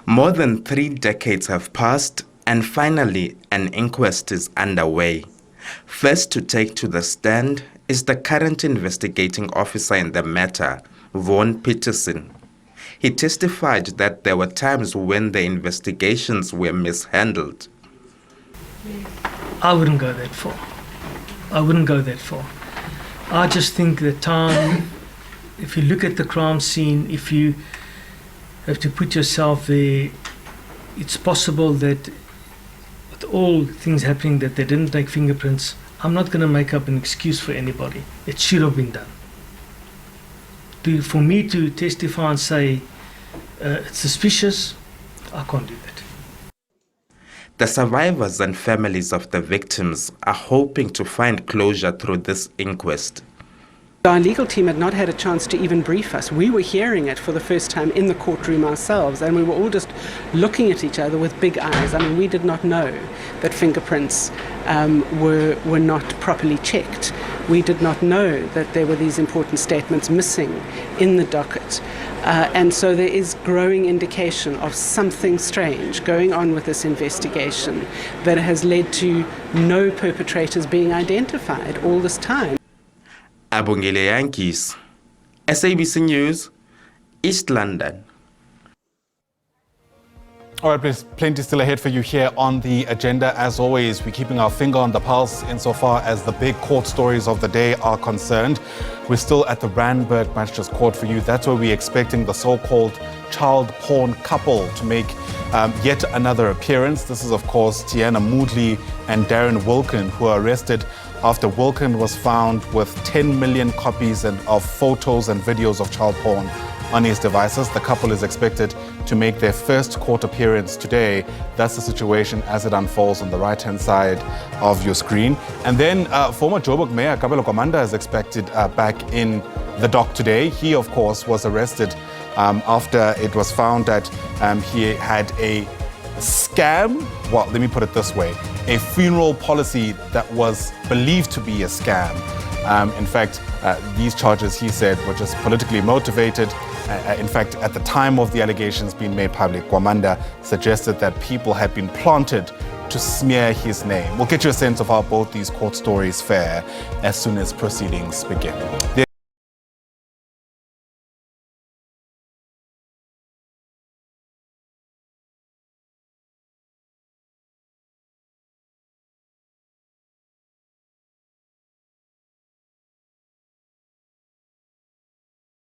More than 3 decades have passed, and finally an inquest is underway. First to take to the stand is the current investigating officer in the matter, Vaughan Peterson. He testified that there were times when the investigations were mishandled. I wouldn't go that far. I just think the time, if you look at the crime scene, if you have to put yourself there, it's possible that with all things happening that they didn't take fingerprints. I'm not going to make up an excuse for anybody. It should have been done. For me to testify and say it's suspicious, I can't do that. The survivors and families of the victims are hoping to find closure through this inquest. Our legal team had not had a chance to even brief us. We were hearing it for the first time in the courtroom ourselves, and we were all just looking at each other with big eyes. I mean, we did not know that fingerprints were not properly checked. We did not know that there were these important statements missing in the docket. And so there is growing indication of something strange going on with this investigation that has led to no perpetrators being identified all this time. Abongile Yankees, SABC News, East London. All right, there's plenty still ahead for you here on the agenda. As always, we're keeping our finger on the pulse insofar as the big court stories of the day are concerned. We're still at the Randburg Magistrates Court for you. That's where we're expecting the so-called child porn couple to make yet another appearance. This is, of course, Tiana Moodley and Darren Wilkin, who are arrested after Wilkin was found with 10 million copies of photos and videos of child porn on his devices. The couple is expected to make their first court appearance today. That's the situation as it unfolds on the right-hand side of your screen. And then former Joburg Mayor Kabelo Kwamanda is expected back in the dock today. He, of course, was arrested after it was found that he had a scam, well, let me put it this way, a funeral policy that was believed to be a scam. In fact, these charges, he said, were just politically motivated. In fact, at the time of the allegations being made public, Kwamanda suggested that people had been planted to smear his name. We'll get you a sense of how both these court stories fare as soon as proceedings begin.